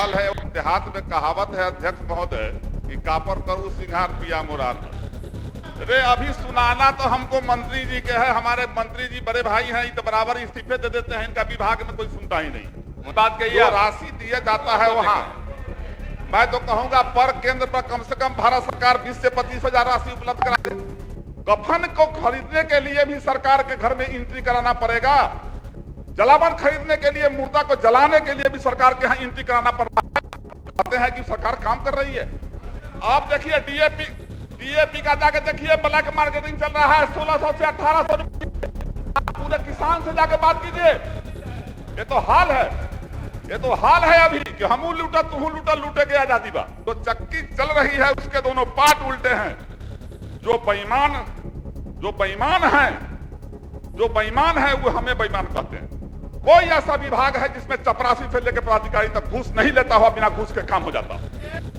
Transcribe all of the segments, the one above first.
हाल है देहात में कहावत है अध्यक्ष महोदय कि कापर करूं सिंगार पिया मुरार। अरे अभी सुनाना तो हमको मंत्री जी के है, हमारे मंत्री जी बड़े भाई हैं, तो बराबर इस्तीफे दे देते हैं, इनका विभाग में कोई सुनता ही नहीं। बात कही जो राशि दिया जाता है वहाँ, मैं तो कहूंगा पर केंद्र पर कम से कम भारत सरकार 20 से 25 हजार राशि उपलब्ध करा दे। कफन को खरीदने के लिए भी सरकार के घर में एंट्री कराना पड़ेगा, जलावन खरीदने के लिए, मुर्दा को जलाने के लिए भी सरकार के यहाँ एंट्री कराना पड़ रहा है। कहते हैं कि सरकार काम कर रही है। आप देखिए डीएपी का जाके देखिए, ब्लैक मार्केटिंग चल रहा है 1600 से 1800 रुपये। पूरे किसान से जाके बात कीजिए। ये तो हाल है, ये तो हाल है अभी कि हमू लूटा तुहू लूटा, लूटे के आजादी बा। तो चक्की चल रही है, उसके दोनों पार्ट उल्टे हैं। जो बेईमान है वो हमें बेईमान कहते हैं। कोई ऐसा विभाग है जिसमें चपरासी से लेकर पदाधिकारी तक घूस नहीं लेता हुआ, बिना घूस के काम हो जाता।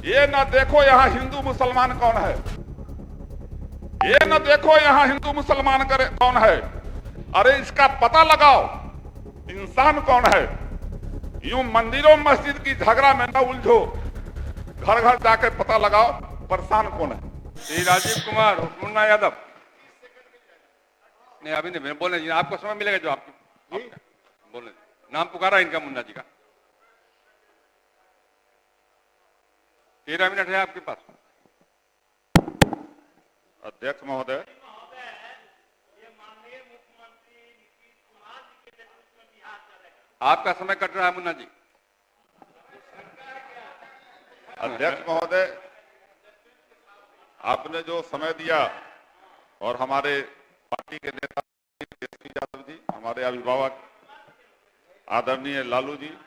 ये न देखो यहाँ हिंदू मुसलमान कौन है, ये न देखो यहाँ हिंदू मुसलमान कौन है, अरे इसका पता लगाओ इंसान कौन है। यूं मंदिरों मस्जिद की झगड़ा में न उलझो, घर घर जाकर पता लगाओ परेशान कौन है। श्री राजीव कुमार, मुन्ना यादव। नहीं अभी नहीं बोलने जी, आपको समय मिलेगा जो आपकी बोलने। नाम पुकारा इनका, मुन्ना जी का। 13 मिनट है आपके पास। अध्यक्ष महोदय, आपका समय कट रहा है मुन्ना जी। अध्यक्ष महोदय, आपने जो समय दिया और हमारे पार्टी के नेता तेजस्वी यादव जी, हमारे अभिभावक आदरणीय लालू जी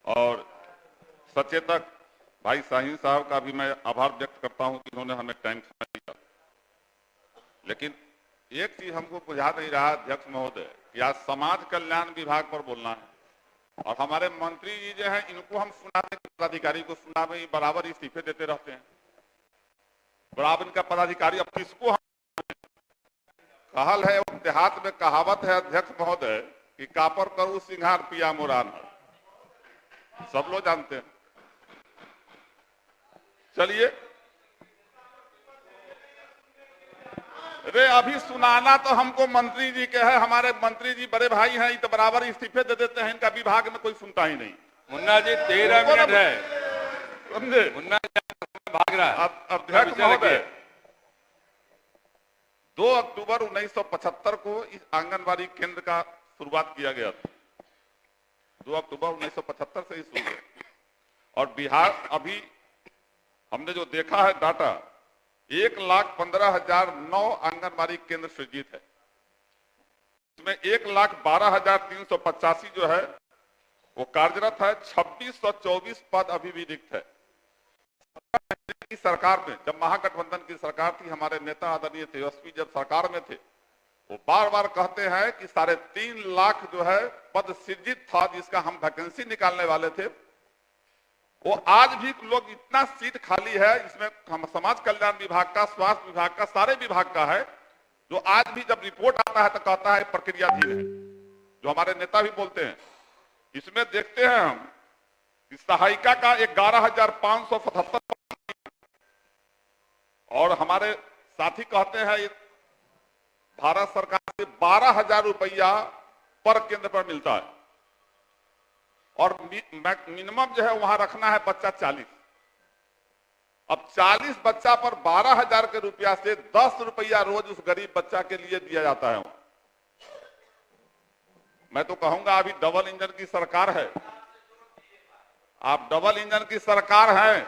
और सचेतक भाई शाहीन साहब का भी मैं आभार व्यक्त करता हूं कि उन्होंने हमें टाइम समय दिया। लेकिन एक चीज हमको बुझा नहीं रहा अध्यक्ष महोदय कि आज समाज कल्याण विभाग पर बोलना है और हमारे मंत्री जी जो हैं इनको हम सुनाते, पदाधिकारी को सुनावे, बराबर इस्तीफे देते रहते हैं। बराबर इनका पदाधिकारी अब किसको हम कहल है देहात में कहावत है अध्यक्ष महोदय कि कापर करूं सिंगार पिया मुरार। सब लोग जानते हैं। चलिए, अरे अभी सुनाना तो हमको मंत्री जी के है, हमारे मंत्री जी बड़े भाई हैं, तो बराबर इस्तीफे दे देते हैं, इनका विभाग में कोई सुनता ही नहीं। मुन्ना जी 13 मिनट है, समझे? मुन्ना भाग रहा है। अध्यक्ष महोदय, 2 अक्टूबर 1975 को इस आंगनबाड़ी केंद्र का शुरुआत किया गया था। 2 अक्टूबर 1975 से ही शुरू है और बिहार अभी हमने जो देखा है डाटा, 1,15,009 आंगनबाड़ी केंद्र सृजित है। इसमें 1,12,385 जो है वो कार्यरत है। 2624 पद अभी भी रिक्त है। की सरकार में, जब महागठबंधन की सरकार थी, हमारे नेता आदरणीय तेजस्वी जब सरकार में थे, वो बार बार कहते हैं कि 3.5 लाख जो है पद सृजित था, जिसका हम वैकेंसी निकालने वाले थे। वो आज भी लोग, इतना सीट खाली है इसमें, हम समाज कल्याण विभाग का, स्वास्थ्य विभाग का, सारे विभाग का है, जो आज भी जब रिपोर्ट आता है तो कहता है प्रक्रिया धीरे है, जो हमारे नेता भी बोलते हैं। इसमें देखते हैं हम कि सहायिका का 11,577 और हमारे साथी कहते हैं भारत सरकार से 12,000 रुपया पर केंद्र पर मिलता है और मिनिमम जो है वहां रखना है बच्चा 40। अब 40 बच्चा पर 12,000 के रुपया से 10 रुपया रोज उस गरीब बच्चा के लिए दिया जाता है। मैं तो कहूंगा अभी डबल इंजन की सरकार है, आप डबल इंजन की सरकार है।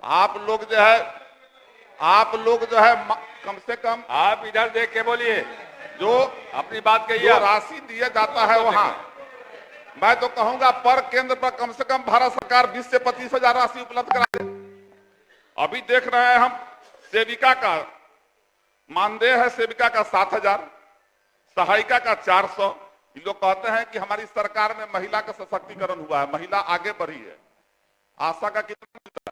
आप लोग जो है कम से कम आप इधर देख के बोलिए, जो अपनी बात कहिए। जो राशि दिया जाता है वहां, मैं तो कहूंगा पर केंद्र पर कम से कम भारत सरकार 20 से 25 हजार राशि उपलब्ध करा दे। अभी देख रहे हैं हम, सेविका का मानदेय है, सेविका का 7,000, सहायिका का 400। ये लोग कहते हैं कि हमारी सरकार में महिला का सशक्तिकरण हुआ है, महिला आगे बढ़ी है। आशा का कितना मिलता है?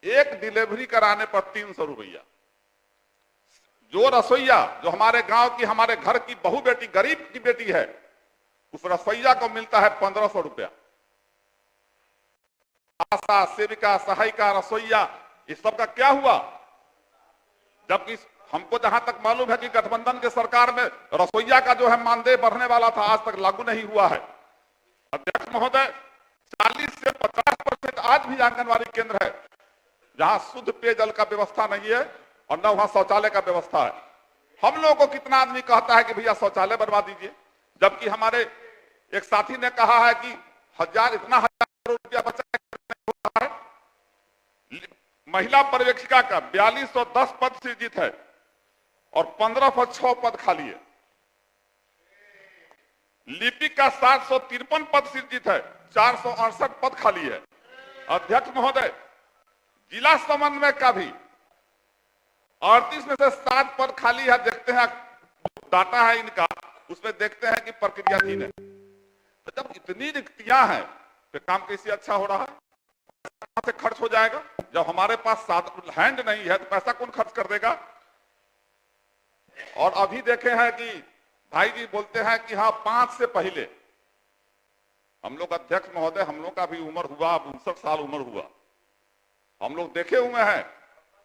एक डिलीवरी कराने पर 300 रुपया। जो रसोईया, जो हमारे गांव की, हमारे घर की बहू बेटी, गरीब की बेटी है, उस रसोईया को मिलता है 1500 रुपया। आशा, सेविका, सहायिका, रसोईया, इस सब का क्या हुआ? जबकि हमको जहां तक मालूम है कि गठबंधन के सरकार में रसोईया का जो है मानदेय बढ़ने वाला था, आज तक लागू नहीं हुआ है। अध्यक्ष महोदय, 40 से 50% आज भी आंगनबाड़ी केंद्र है जहां शुद्ध पेयजल का व्यवस्था नहीं है और न वहां शौचालय का व्यवस्था है। हम लोगों को कितना आदमी कहता है कि भैया शौचालय बनवा दीजिए, जबकि हमारे एक साथी ने कहा है कि इतना हजार करोड़ रुपया बचा है। महिला पर्यवेक्षिका का 4210 पद सृजित है और 1506 पद खाली है। लिपिक का 753 पद सृजित है, 468 पद खाली है। अध्यक्ष महोदय, जिला समन्वय का भी 38 में से 7 पद खाली है। देखते हैं डाटा है इनका, उसमें देखते हैं कि प्रक्रियाधीन है। तो जब इतनी रिक्तियां हैं तो काम कैसे अच्छा हो रहा है? कहां से खर्च हो जाएगा? जब हमारे पास हैंड नहीं है तो पैसा कौन खर्च कर देगा? और अभी देखे हैं कि भाई जी बोलते हैं कि हाँ 5 से पहले हम लोग, अध्यक्ष महोदय, हम लोग का भी उम्र हुआ, 59 साल उम्र हुआ। हम लोग देखे हुए हैं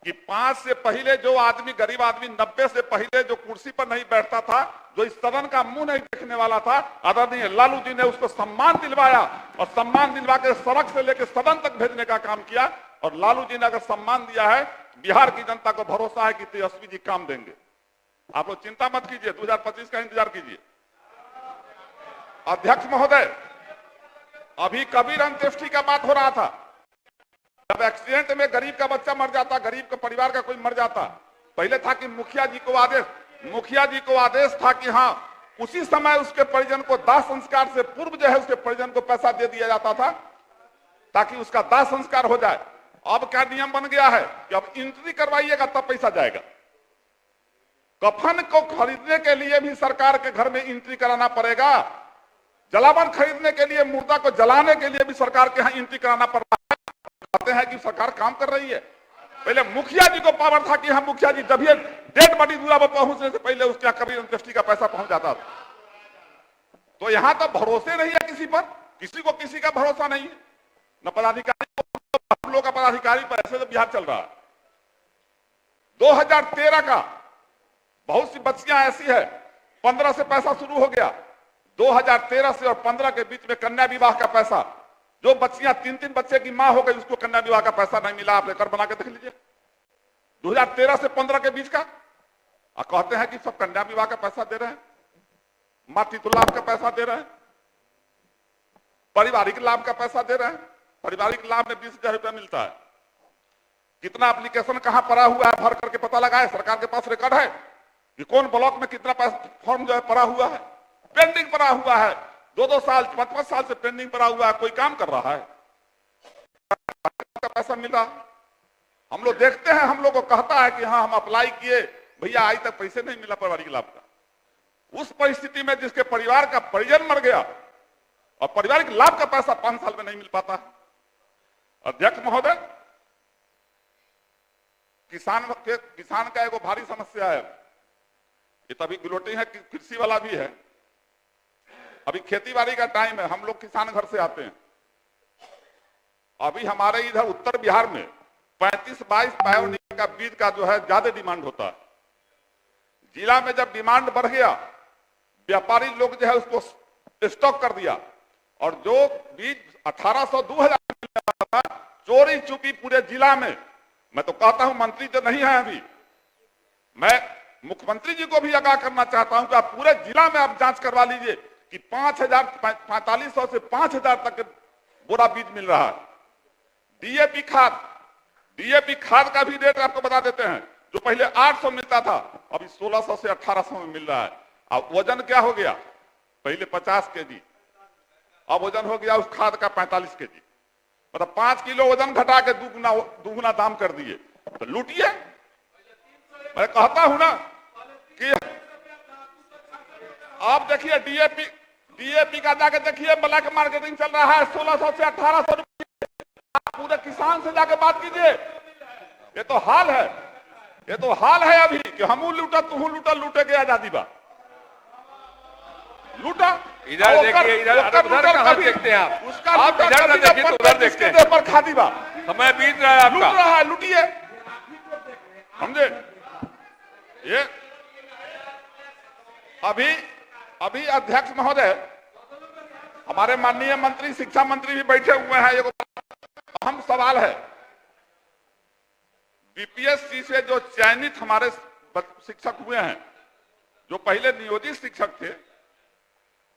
कि 5 से पहले जो आदमी, गरीब आदमी 90 से पहले जो कुर्सी पर नहीं बैठता था, जो इस सदन का मुंह नहीं देखने वाला था, आदरणीय लालू जी ने उसको सम्मान दिलवाया और सम्मान दिलवा के सड़क से लेकर सदन तक भेजने का काम किया। और लालू जी ने अगर सम्मान दिया है, बिहार की जनता को भरोसा है कि तेजस्वी जी काम देंगे। आप लोग चिंता मत कीजिए, 2025 का इंतजार कीजिए। अध्यक्ष महोदय, अभी कबीर अंत्येष्टि का बात हो रहा था। जब एक्सीडेंट में गरीब का बच्चा मर जाता, गरीब के परिवार का कोई मर जाता, पहले था कि मुखिया जी को आदेश था कि हाँ उसी समय उसके परिजन को दाह संस्कार से पूर्व जो है उसके परिजन को पैसा दे दिया जाता था ताकि उसका दाह संस्कार हो जाए। अब क्या नियम बन गया है कि अब एंट्री करवाइएगा तब पैसा जाएगा। कफन को खरीदने के लिए भी सरकार के घर में एंट्री कराना पड़ेगा। जलावन खरीदने के लिए, मुर्दा को जलाने के लिए भी सरकार के यहाँ एंट्री कराना पड़ रहा है। कहते हैं कि सरकार काम कर रही है। पहले मुखिया जी को पावर था कि हम मुखिया जी जब ये डेड बॉडी दूरा पर पहुंचने से पहले उसके यहाँ कबीर अंत्येष्टि का पैसा पहुंच जाता था। तो यहाँ तो भरोसे नहीं है किसी पर, किसी को किसी का भरोसा नहीं है, न पदाधिकारी को, हम लोग का पदाधिकारी पर। ऐसे तो बिहार चल रहा है। 2013 का बहुत सी बच्चियां ऐसी है, 15 से पैसा शुरू हो गया। 2013 से और 15 के बीच में कन्या विवाह का पैसा, जो बच्चियां 3-3 बच्चे की मां हो गई उसको कन्या विवाह का पैसा नहीं मिला। आप रिकॉर्ड बना के देख लीजिए 2013 से 15 के बीच का। और कहते हैं कि सब कन्या विवाह का पैसा दे रहे हैं, मातृत्व लाभ का पैसा दे रहे हैं, पारिवारिक लाभ का पैसा दे रहे हैं। पारिवारिक लाभ में 20,000 रुपया मिलता है। कितना एप्लीकेशन कहां पड़ा हुआ है भर करके पता लगा है। सरकार के पास रिकॉर्ड है कि कौन ब्लॉक में कितना फॉर्म जो है पड़ा हुआ है, पेंडिंग पड़ा हुआ है। 2-2 साल 5-5 साल से पेंडिंग पड़ा हुआ है, कोई काम कर रहा है, का पैसा मिल रहा। हम लोग देखते हैं, हम लोग को कहता है कि हाँ हम अप्लाई किए, भैया आज तक पैसे नहीं मिला पारिवारिक लाभ का। उस परिस्थिति में जिसके परिवार का परिजन मर गया और पारिवारिक लाभ का पैसा 5 साल में नहीं मिल पाता। अध्यक्ष महोदय, किसान का एक भारी समस्या है। ये तभी गिलोटी है, कृषि वाला भी है। अभी खेती बाड़ी का टाइम है, हम लोग किसान घर से आते हैं। अभी हमारे इधर उत्तर बिहार में 35-22 पायोनियर का बीज का जो है ज्यादा डिमांड होता है। जिला में जब डिमांड बढ़ गया, व्यापारी लोग जो है उसको स्टॉक कर दिया और जो बीज 1800-2000 था, चोरी चुपी पूरे जिला में। मैं तो कहता हूं, मंत्री जो नहीं है अभी, मैं मुख्यमंत्री जी को भी आगाह करना चाहता हूं कि आप पूरे जिला में आप जांच करवा लीजिए कि 4500 से 5000 तक बोरा बीज मिल रहा है। डीएपी खाद का भी रेट आपको बता देते हैं। जो पहले 800 मिलता था, अभी 1600 से 1800 में मिल रहा है। अब वजन क्या हो गया? पहले 50 केजी, अब वजन हो गया उस खाद का 45 केजी। मतलब 5 किलो वजन घटा के दुगुना दाम कर दिए। तो लूटिए। मैं कहता हूं ना कि आप देखिए डीएपी का जाके देखिए, ब्लैक मार्केटिंग चल रहा है 1600 से 1800 रुपये। आप पूरे किसान से जाके बात कीजिए। ये तो हाल है, अभी कि हम लूटा तू लूटा, लूटे के आजादी बा। लूटा। इधर देखिए, इधर उधर कहाँ देखते हैं आप? उसका आप इधर ना देखिए तो उधर देखते हैं। पर खादी बा समय बीत रहा है लूट आपका। रहा है, लूटिए, समझे? ये अभी अध्यक्ष महोदय, हमारे माननीय मंत्री, शिक्षा मंत्री भी बैठे हुए हैं। एक अहम सवाल है, बीपीएससी से जो चयनित हमारे शिक्षक हुए हैं, जो पहले नियोजित शिक्षक थे,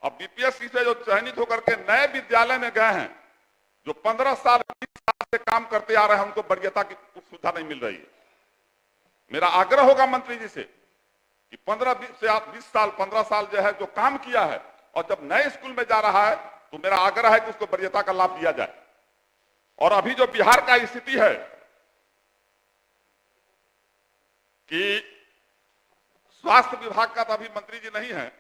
अब बीपीएससी से जो चयनित होकर के नए विद्यालय में गए हैं, जो 15 साल 20 साल से काम करते आ रहे हैं, उनको वरीयता की सुविधा नहीं मिल रही है। मेरा आग्रह होगा मंत्री जी से कि 20 साल 15 साल जो है जो काम किया है, और जब नए स्कूल में जा रहा है, तो मेरा आग्रह है कि उसको वरीयता का लाभ दिया जाए। और अभी जो बिहार का स्थिति है कि स्वास्थ्य विभाग का तो अभी मंत्री जी नहीं है,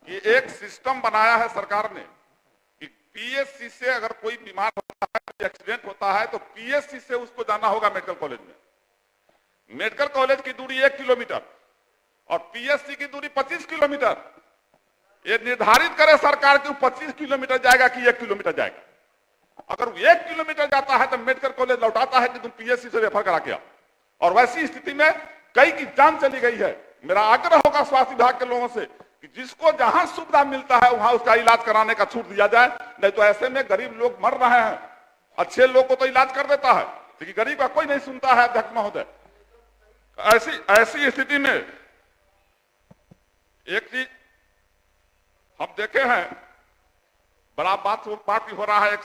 कि एक सिस्टम बनाया है सरकार ने कि पीएससी से अगर कोई बीमार होता है, एक्सीडेंट होता है, तो पीएससी से उसको जाना होगा मेडिकल कॉलेज में। मेडिकल कॉलेज की दूरी 1 किलोमीटर और पीएससी की दूरी 25 किलोमीटर। ये निर्धारित करे सरकार कि 25 किलोमीटर जाएगा कि 1 किलोमीटर जाएगा। अगर वो 1 किलोमीटर जाता है तो मेडिकल कॉलेज लौटाता है कि तुम पीएससी से रेफर करा के आओ। और वैसी स्थिति में कई की जान चली गई है। मेरा आग्रह होगा स्वास्थ्य विभाग के लोगों से कि जिसको जहां सुविधा मिलता है वहां उसका इलाज कराने का छूट दिया जाए, नहीं तो ऐसे में गरीब लोग मर रहे हैं। अच्छे लोग को तो इलाज कर देता है, लेकिन गरीब का कोई नहीं सुनता है। अध्यक्ष महोदय, ऐसी स्थिति में एक चीज हम देखे हैं, बड़ा बात हो रहा है,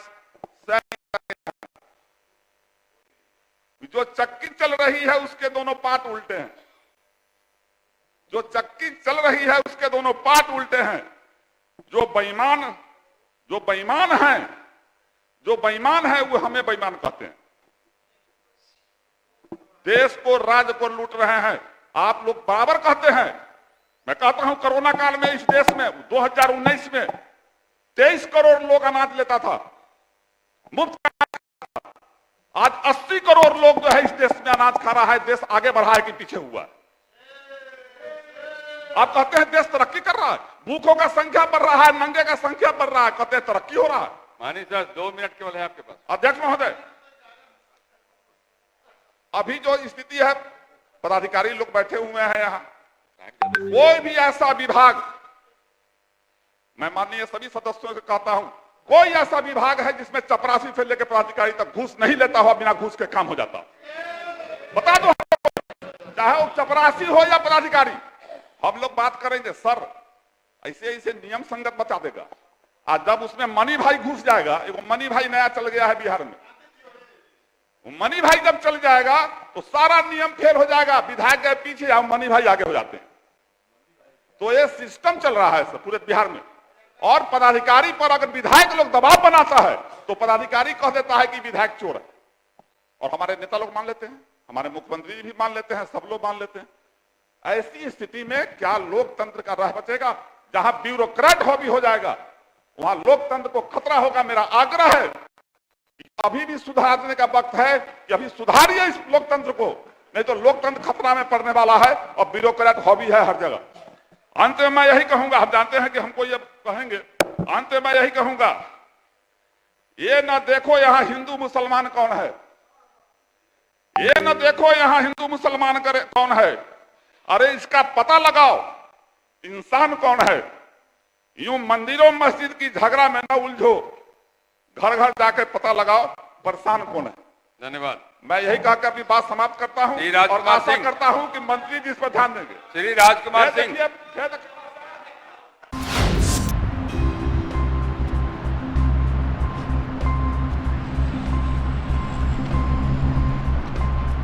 जो चक्की चल रही है उसके दोनों पार्ट उल्टे हैं। जो चक्की चल रही है उसके दोनों पार्ट उल्टे हैं। जो बेईमान है वो हमें बेईमान कहते हैं। देश को, राज्य को लूट रहे हैं। आप लोग बराबर कहते हैं। मैं कहता हूं कोरोना काल में इस देश में 2019 में 23 करोड़ लोग अनाज लेता था, मुफ्त। आज 80 करोड़ लोग जो है इस देश में अनाज खा रहा है। देश आगे बढ़ा है कि पीछे हुआ है? आप कहते हैं देश तरक्की कर रहा है, भूखों का संख्या बढ़ रहा है, नंगे का संख्या बढ़ रहा है, कहते हैं तरक्की हो रहा है। मानी सर 2 मिनट केवल है आपके पास। अध्यक्ष महोदय, अभी जो स्थिति है, पदाधिकारी लोग बैठे हुए हैं यहाँ, कोई भी ऐसा विभाग, मैं माननीय सभी सदस्यों से कहता हूं, कोई ऐसा विभाग है जिसमें चपरासी से लेकर पदाधिकारी तक घूस नहीं लेता हुआ, बिना घूस के काम हो जाता? बता दो, चाहे वो चपरासी हो या पदाधिकारी। हम लोग बात करेंगे सर ऐसे ऐसे नियम संगत बता देगा। आज जब उसमें मनी भाई घुस जाएगा, एक मनी भाई नया चल गया है बिहार में, मनी भाई जब चल जाएगा तो सारा नियम फेल हो जाएगा। विधायक के पीछे हम मनी भाई आगे हो जाते हैं। तो ये सिस्टम चल रहा है सर पूरे बिहार में। और पदाधिकारी पर अगर विधायक लोग दबाव बनाता है तो पदाधिकारी कह देता है कि विधायक चोर है, और हमारे नेता लोग मान लेते हैं, हमारे मुख्यमंत्री जी भी मान लेते हैं, सब लोग मान लेते हैं। ऐसी स्थिति में क्या लोकतंत्र का राह बचेगा? जहां ब्यूरोक्रेट हॉबी हो जाएगा वहां लोकतंत्र को खतरा होगा। मेरा आग्रह है कि अभी भी सुधारने का वक्त है कि अभी सुधारिए इस लोकतंत्र को, नहीं तो लोकतंत्र खतरा में पड़ने वाला है और ब्यूरोक्रेट हॉबी है हर जगह। अंत में मैं यही कहूंगा, हम जानते हैं कि हमको ये कहेंगे, अंत में मैं यही कहूंगा, ये न देखो यहां हिंदू मुसलमान कौन है, ये न देखो यहां हिंदू मुसलमान कौन है, अरे इसका पता लगाओ इंसान कौन है। यूं मंदिरों मस्जिद की झगड़ा में न उलझो, घर घर जाकर पता लगाओ परेशान कौन है। धन्यवाद। मैं यही कहकर अपनी बात समाप्त करता हूं और आशा करता हूं कि मंत्री जी इस पर ध्यान देंगे। श्री राजकुमार सिंह।